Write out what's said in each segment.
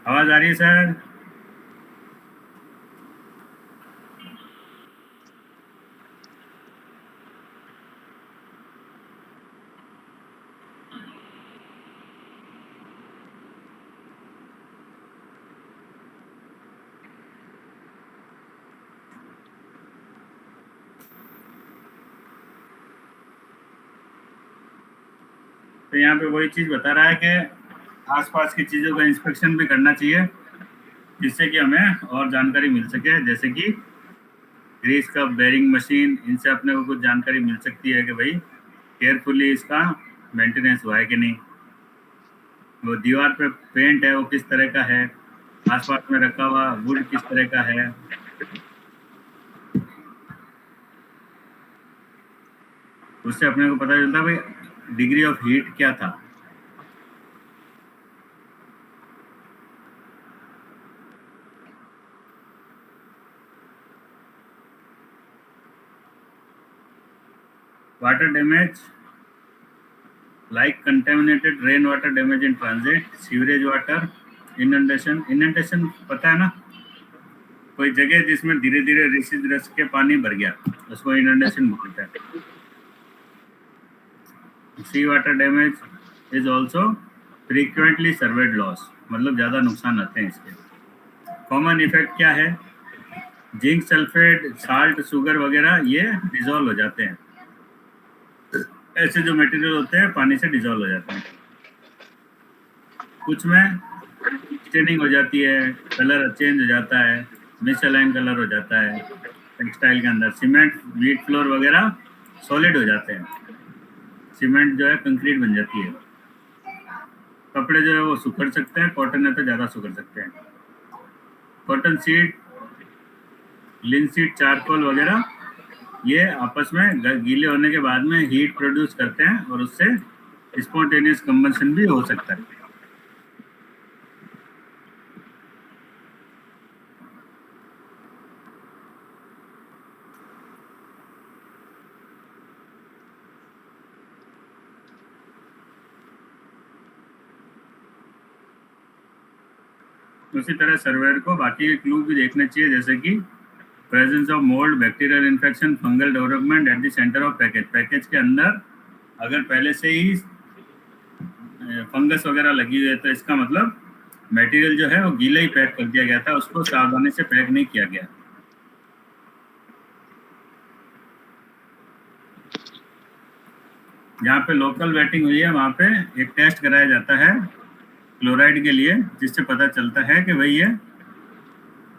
आवाज आ रही है सर? तो यहाँ पे वही चीज बता रहा है कि आसपास की चीजों का इंस्पेक्शन भी करना चाहिए, जिससे कि हमें और जानकारी मिल सके, जैसे कि ग्रीस कप, बेरिंग मशीन, इनसे अपने को कुछ जानकारी मिल सकती है कि भाई केयरफुली इसका मेंटेनेंस हुआ है कि नहीं। वो दीवार पे पेंट है वो किस तरह का है, आसपास में रखा हुआ वुड किस तरह का है। उससे अपने को पता चलता है भाई डिग्री ऑफ हीट क्या था। Water damage like contaminated rainwater damage in transit, sewerage water, inundation. Inundation पता है ना, कोई जगह जिसमें धीरे धीरे ऋषि रस के पानी भर गया, उसको इनंडेशन बोलते हैं। Sea water damage is also frequently served loss, मतलब ज़्यादा नुकसान आते हैं इसके। कॉमन इफेक्ट क्या है? जिंक सल्फेट, साल्ट, शुगर वगैरह ये डिजोल्व हो जाते हैं। ऐसे जो मटेरियल होते हैं पानी से डिजोल्व हो जाते हैं। कुछ में स्टेनिंग हो जाती है, कलर चेंज हो जाता है, मिसअलाइन कलर हो जाता है टेक्सटाइल के अंदर। सीमेंट, वीट फ्लोर वगैरह सॉलिड हो जाते हैं, सीमेंट जो है कंक्रीट बन जाती है। कपड़े जो है वो सुखड़ सकते हैं, कॉटन है तो ज़्यादा सुखड़ सकते हैं। कॉटन सीड, लिनसीड, चारकोल वगैरह ये आपस में गीले होने के बाद में हीट प्रोड्यूस करते हैं और उससे स्पॉन्टेनियस कंबशन भी हो सकता है। उसी तरह सर्वेयर को बाकी के क्लू भी देखने चाहिए, जैसे कि presence of mould, bacterial infection, fungal development at the centre of package. Package के अंदर अगर पहले से ही फंगस वगैरह लगी हुई है तो इसका मतलब मटेरियल जो है वो गीला ही पैक कर दिया गया था, उसको सावधानी से पैक नहीं किया गया। जहाँ पे लोकल वेटिंग हुई है वहाँ पे एक टेस्ट कराया जाता है क्लोराइड के लिए, जिससे पता चलता है कि भाई ये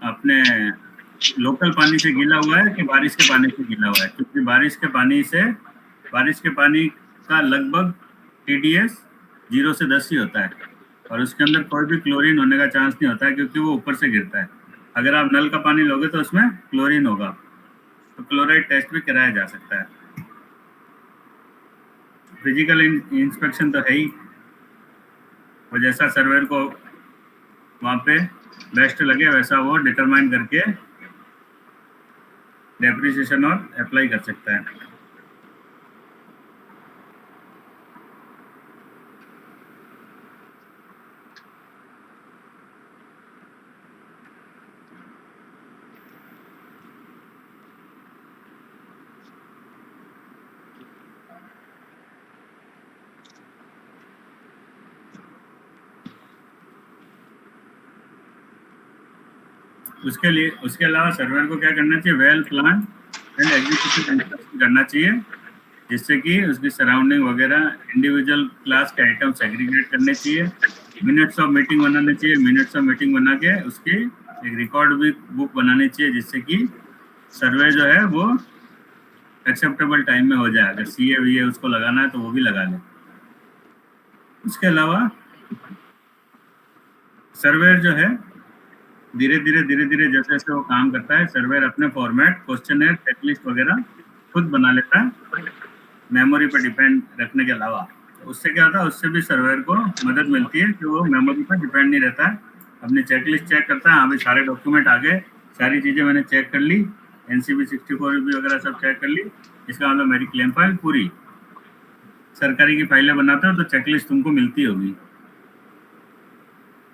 अपने लोकल पानी से गीला हुआ है कि बारिश के पानी से गीला हुआ है। क्योंकि बारिश के पानी का लगभग TDS 0 से 10 ही होता है और उसके अंदर कोई भी क्लोरीन होने का चांस नहीं होता है, क्योंकि वो ऊपर से गिरता है। अगर आप नल का पानी लोगे तो उसमें क्लोरीन होगा, तो क्लोराइड टेस्ट भी कराया जा सकता है। फिजिकल इंस्पेक्शन तो है ही, वो जैसा सर्वेयर को वहाँ पे बेस्ट लगे वैसा वो डिटरमाइन करके डेप्रिसिएशन और अप्लाई कर सकता है। उसके अलावा सर्वेयर को क्या करना चाहिए? Well plan and executive inspection करना चाहिए, जिससे कि उसकी सराउंडिंग वगैरह इंडिविजुअल क्लास के आइटम सेग्रीगेट करने चाहिए। मिनट्स ऑफ मीटिंग बनाने चाहिए, मिनट्स ऑफ मीटिंग बना के उसकी एक रिकॉर्ड भी बुक बनानी चाहिए, जिससे कि सर्वे जो है वो एक्सेप्टेबल टाइम में हो जाए। अगर CA उसको लगाना है तो वो भी लगा ले। उसके अलावा सर्वेयर जो है धीरे धीरे जैसे जैसे वो काम करता है, सर्वेयर अपने फॉर्मेट, क्वेश्चनर, चेकलिस्ट वगैरह खुद बना लेता है, मेमोरी पर डिपेंड रखने के अलावा। उससे क्या होता है, उससे भी सर्वेयर को मदद मिलती है कि वो मेमोरी पर डिपेंड नहीं रहता है, अपनी चेकलिस्ट चेक करता है। हाँ भाई सारे डॉक्यूमेंट आ गए, सारी चीज़ें मैंने चेक कर ली, NCB 64 भी वगैरह सब चेक कर ली, इसका मतलब मेरी क्लेम फाइल पूरी। सरकारी की फाइलें बनाते हो तो चेकलिस्ट तुमको मिलती होगी।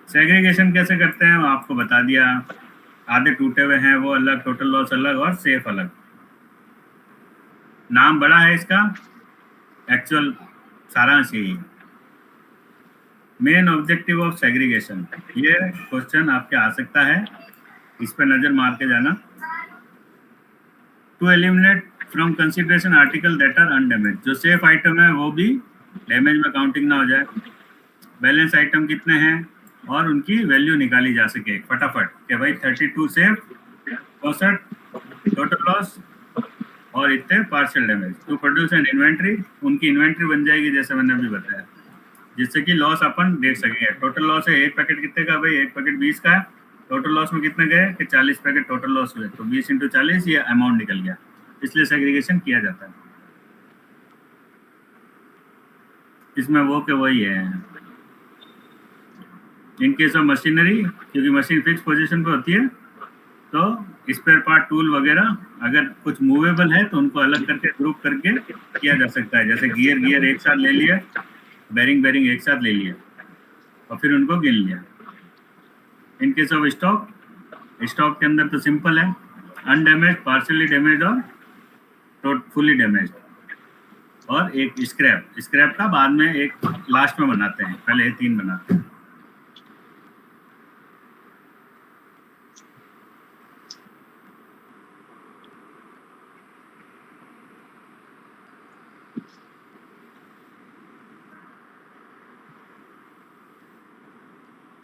सेग्रीगेशन कैसे करते हैं वो आपको बता दिया, आधे टूटे हुए हैं वो अलग, टोटल लॉस अलग और सेफ अलग। नाम बड़ा है इसका, एक्चुअल सारांश यही है। मेन ऑब्जेक्टिव ऑफ सेग्रीगेशन, ये क्वेश्चन आपके आ सकता है, इस पर नजर मार के जाना। To eliminate from consideration article that are undamaged, जो सेफ आइटम है वो भी डैमेज में काउंटिंग ना हो जाए। बैलेंस आइटम कितने हैं और उनकी वैल्यू निकाली जा सके फटाफट, कि भाई 32 सेफ, 64 टोटल लॉस और इतने partial damage. To produce an inventory, उनकी इन्वेंट्री बन जाएगी जैसे मैंने अभी बताया, जिससे कि लॉस अपन देख सकेंगे। टोटल लॉस है एक पैकेट कितने का, भाई एक पैकेट 20 का है, टोटल लॉस में कितने गए कि 40 पैकेट टोटल लॉस हुए, तो 20 × 40 ये अमाउंट निकल गया, इसलिए सेग्रीगेशन किया जाता है। इसमें वो के वही है। इन केस ऑफ मशीनरी, क्योंकि मशीन फिक्स पोजीशन पे होती है, तो स्पेयर पार्ट टूल वगैरह अगर कुछ मूवेबल है तो उनको अलग करके ग्रुप करके किया जा सकता है। जैसे गियर एक साथ ले लिए, बेरिंग एक साथ ले लिए और फिर उनको गिन लिया। इन केस ऑफ स्टॉक के अंदर तो सिंपल है, अनडैमेज, पार्शियली डैमेज और फुली डैमेज। और एक स्क्रैप का बाद में एक लास्ट में बनाते हैं, पहले 3 बनाते हैं।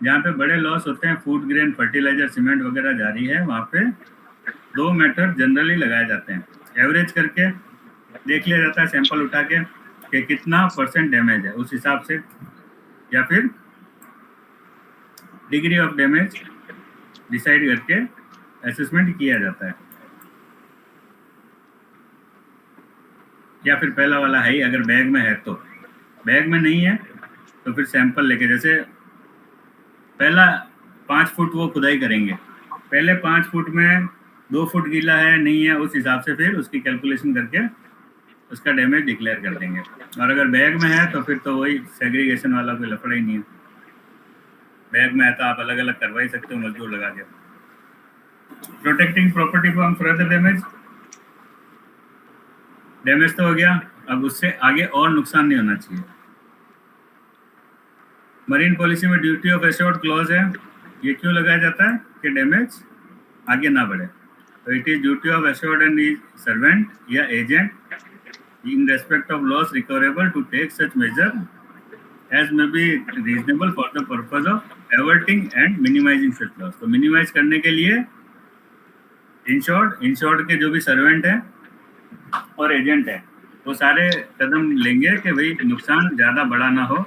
जहाँ पे बड़े लॉस होते हैं, फूड ग्रेन, फर्टिलाइजर, सीमेंट वगैरह जारी है, वहाँ पे 2 मेथड जनरली लगाए जाते हैं। एवरेज करके देख लिया जाता है सैंपल उठा के कि कितना % डैमेज है उस हिसाब से, या फिर डिग्री ऑफ डैमेज डिसाइड करके असेसमेंट किया जाता है। या फिर पहला वाला है ही, अगर बैग में है तो, बैग में नहीं है तो फिर सैंपल लेके, जैसे पहला 5 फुट वो खुदाई करेंगे, पहले 5 फुट में 2 फुट गीला है नहीं है, उस हिसाब से फिर उसकी कैलकुलेशन करके उसका डैमेज डिक्लेयर कर देंगे। और अगर बैग में है तो फिर तो वही सेग्रीगेशन वाला कोई लफड़ा ही नहीं है। बैग में है तो आप अलग अलग करवा ही सकते हो मजदूर लगा के। Protecting property from further damage, damage तो हो गया, अब उससे आगे और नुकसान नहीं होना चाहिए। मरीन पॉलिसी में ड्यूटी ऑफ एश्योर्ड क्लॉज है, ये क्यों लगाया जाता है कि डैमेज आगे ना बढ़े। तो it is duty of assured and servant या agent in respect of loss recoverable to take such measure as may be reasonable for the purpose of averting and minimizing such loss। तो minimise करने के लिए insured के जो भी servant है और एजेंट है वो सारे कदम लेंगे कि भाई नुकसान ज़्यादा बड़ा ना हो।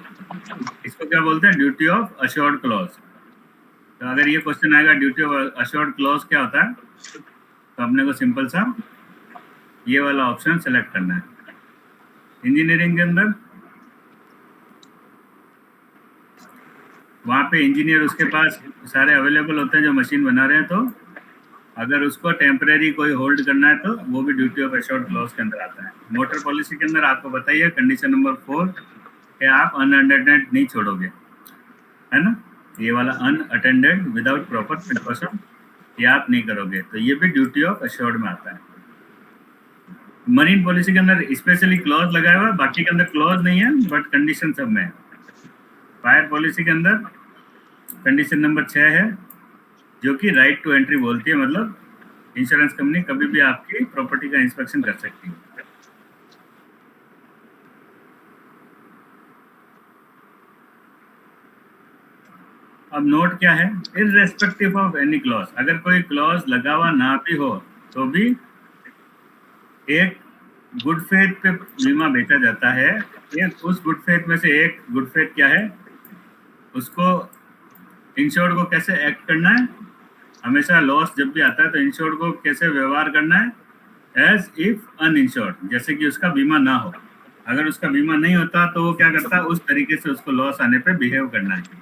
इसको क्या बोलते हैं, ड्यूटी ऑफ अश्योर्ड क्लॉज। तो अगर ये क्वेश्चन आएगा ड्यूटी ऑफ अश्योर्ड क्लॉज क्या होता है, तो अपने को सिंपल सा ये वाला ऑप्शन सेलेक्ट करना है। इंजीनियरिंग के अंदर वहाँ पे इंजीनियर उसके पास सारे अवेलेबल होते हैं जो मशीन बना रहे हैं, तो अगर उसको टेम्परेरी कोई होल्ड करना है तो वो भी ड्यूटी ऑफ एश्योर्ड क्लॉज के अंदर आता है। मोटर पॉलिसी के अंदर आपको बताइए कंडीशन नंबर 4 कि आप अनअटेंडेड नहीं छोड़ोगे, है ना, ये वाला अनअटेंडेड विदाउट प्रॉपर प्रिकॉशन ये आप नहीं करोगे, तो ये भी ड्यूटी ऑफ एश्योर्ड में आता है। मरीन पॉलिसी के अंदर स्पेशली क्लॉज लगाया हुआ है, बाकी के अंदर क्लॉज नहीं है बट कंडीशन सब में है। फायर पॉलिसी के अंदर कंडीशन नंबर 6 है जो कि राइट टू एंट्री बोलती है, मतलब इंश्योरेंस कंपनी कभी भी आपकी प्रॉपर्टी का इंस्पेक्शन कर सकती है। अब नोट क्या है, इररेस्पेक्टिव ऑफ एनी क्लॉज, अगर कोई क्लॉज लगा हुआ ना भी हो तो भी एक गुड फेथ पे बीमा बेचा जाता है। एक उस गुड फेथ में से एक गुड फेथ क्या है, उसको इंश्योर्ड को कैसे एक्ट करना है, हमेशा लॉस जब भी आता है तो इंश्योर्ड को कैसे व्यवहार करना है, एज इफ अनइंश्योर्ड, जैसे कि उसका बीमा ना हो। अगर उसका बीमा नहीं होता तो वो क्या करता है, उस तरीके से उसको लॉस आने पे बिहेव करना है।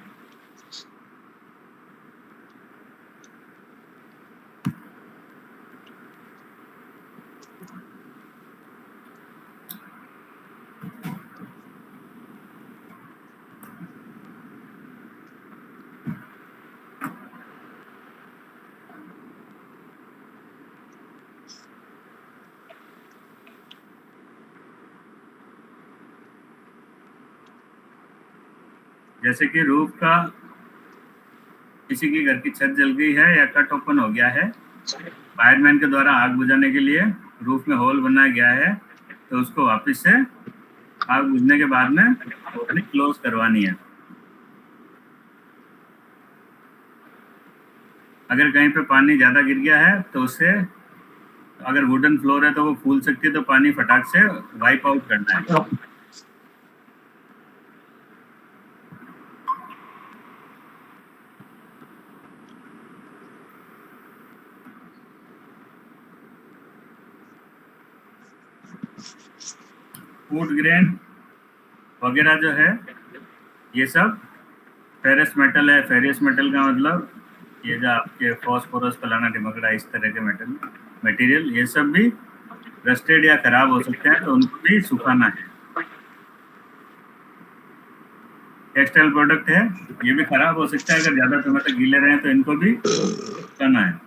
जैसे कि रूफ का, किसी की घर की छत जल गई है या कट ओपन हो गया है, फायरमैन के द्वारा आग बुझाने के लिए रूफ में होल बनाया गया है, तो उसको वापस से आग बुझने के बाद में ओपनिंग क्लोज करवानी है। अगर कहीं पे पानी ज़्यादा गिर गया है तो उससे, अगर वुडन फ्लोर है तो वो फूल सकती है, तो पानी फटाक से वाइप आउट करना है। फूड ग्रेन वगैरह जो है, ये सब फेरस मेटल है। फेरस मेटल का मतलब ये जो आपके फॉस्फोरस, फलाना ढिमकड़ा, इस तरह के मेटल मटेरियल, ये सब भी रस्टेड या खराब हो सकते हैं, तो उनको भी सुखाना है। टेक्सटाइल प्रोडक्ट है, ये भी खराब हो सकता है, अगर ज़्यादा समय तक गीले रहे तो इनको भी सुखाना है।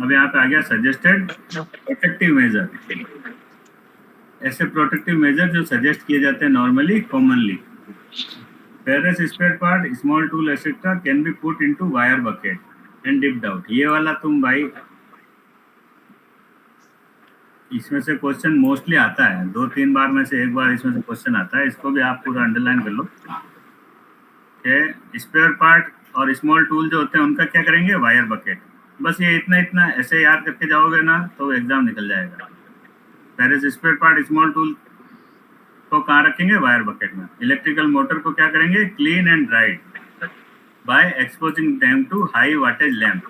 अब यहाँ पे आ गया सजेस्टेड प्रोटेक्टिव मेजर। ऐसे प्रोटेक्टिव मेजर जो सजेस्ट किए जाते हैं normally, commonly, ferrous spare part, small tool etcetera can be put into wire bucket and dipped out. ये वाला तुम भाई, इसमें से क्वेश्चन मोस्टली आता है, 2-3 बार में से एक बार इसमें से क्वेश्चन आता है, इसको भी आप पूरा अंडरलाइन कर लो। स्पेयर पार्ट और स्मॉल टूल जो होते हैं उनका क्या करेंगे, वायर बकेट। बस ये इतना इतना ऐसे याद करके जाओगे ना तो एग्जाम निकल जाएगा। Ferrous spare part, small tool को कहाँ रखेंगे, वायर बकेट में। इलेक्ट्रिकल मोटर को क्या करेंगे, clean and dried by exposing them to high wattage lamp.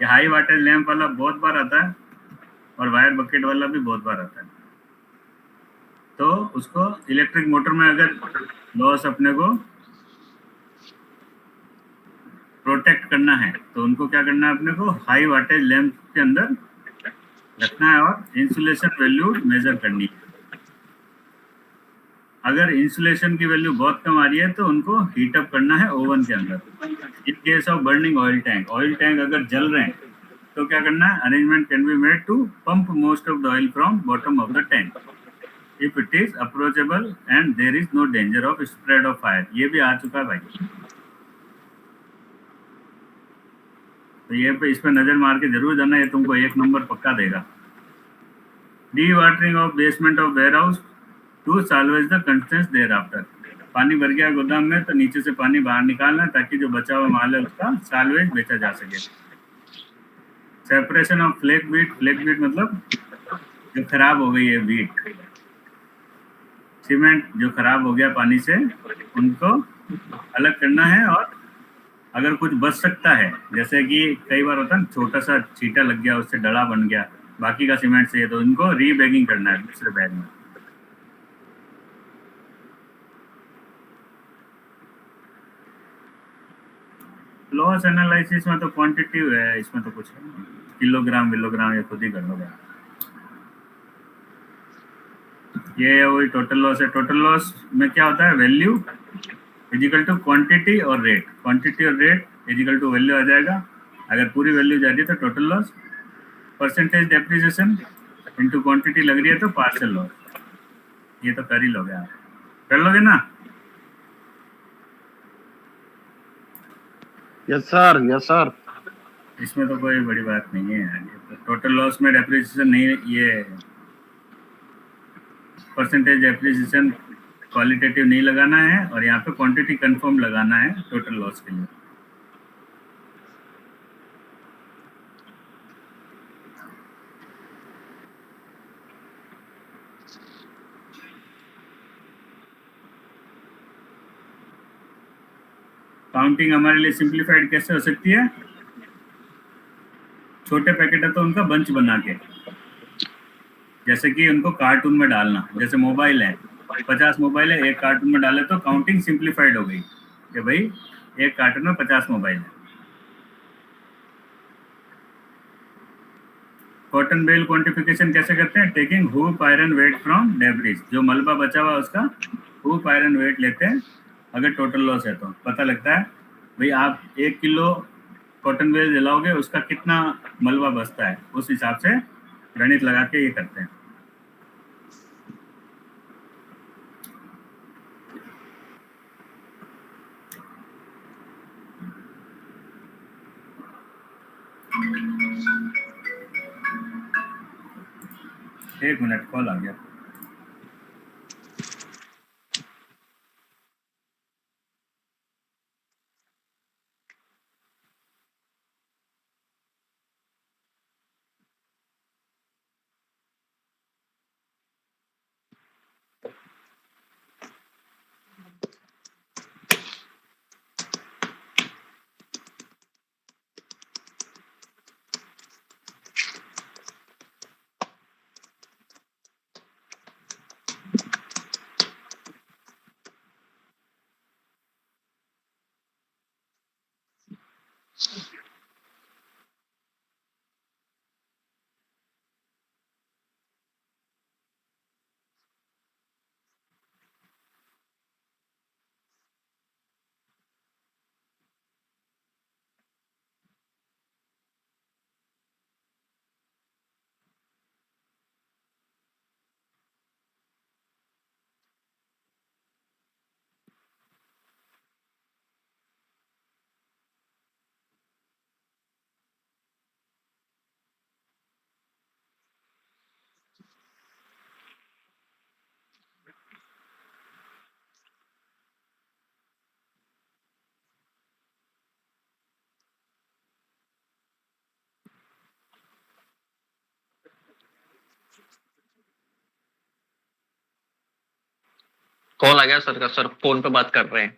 ये हाई वाटेज लैंप वाला बहुत बार आता है और वायर बकेट वाला भी बहुत बार आता है। तो उसको इलेक्ट्रिक मोटर में अगर लॉस अपने को प्रोटेक्ट करना है तो उनको क्या करना है, अपने को हाई वाटेज लैंप के अंदर रखना है और इंसुलेशन वैल्यू मेजर करनी है। अगर इंसुलेशन की वैल्यू बहुत कम आ रही है तो उनको हीट अप करना है ओवन के अंदर। In case of burning oil tank, oil tank अगर जल रहे हैं तो क्या करना है, arrangement can be made to pump most of the oil from bottom of the tank if it is approachable and there is no danger of spread of fire. ये भी आ चुका है भाई, तो ये पे इस पर नजर मार के जरूर जाना, ये तुमको 1 नंबर पक्का देगा। Dewatering of basement of warehouse to salvage the contents thereafter. पानी भर गया गोदाम में तो नीचे से पानी बाहर निकालना है ताकि जो बचा हुआ माल है उसका साल्वेज बेचा जा सके। Separation of flake wheat. Flake wheat मतलब जो खराब हो गई है वीट, सीमेंट जो खराब हो गया पानी से, उनको अलग करना है। और अगर कुछ बच सकता है, जैसे कि कई बार होता है छोटा सा छींटा लग गया, उससे डला बन गया, बाकी का सीमेंट से, तो इनको रीबैगिंग करना है दूसरे बैग में। लॉस एनालिसिस में तो क्वांटिटिव है, इसमें तो कुछ किलोग्राम विलोग्राम ये खुद ही कर लोगे। ये वही टोटल लॉस है। टोटल लॉस में क्या होता है, वैल्यू इजिकल टू क्वांटिटी और रेट। क्वांटिटी और रेट इजिकल टू वैल्यू आ जाएगा। अगर पूरी वैल्यू जा रही है तो total loss, percentage depreciation into quantity लग रही है तो पार्शियल लॉस। ये तो कर ही लोगे आप, कर लोगे ना। Yes sir, yes sir. इसमें तो कोई बड़ी बात नहीं है यार, तो टोटल लॉस में डेप्रिसिएशन नहीं, ये परसेंटेज डेप्रिसिएशन क्वालिटेटिव नहीं लगाना है और यहाँ पे क्वांटिटी कंफर्म लगाना है टोटल लॉस के लिए। काउंटिंग हमारे लिए सिंप्लीफाइड कैसे हो सकती है, छोटे पैकेट है तो उनका बंच बना के, जैसे कि उनको कार्टून में डालना। जैसे मोबाइल है, 50 मोबाइल है, एक कार्टून में डाले तो काउंटिंग सिंप्लीफाइड हो गई कि भाई एक कार्टून में 50 मोबाइल है। कॉटन बेल क्वांटिफिकेशन कैसे करते हैं? Taking hoop iron weight from debris, जो मलबा बचा हुआ उसका हुप आयरन वेट लेते हैं। अगर टोटल लॉस है तो पता लगता है भाई आप 1 किलो कॉटन बेल जलाओगे उसका कितना मलबा बचता है, उस हिसाब से गणित लगा के ये करते हैं। एक मिनट, कॉल आ गया। कॉल आ गया सर का, सर फोन पे बात कर रहे हैं।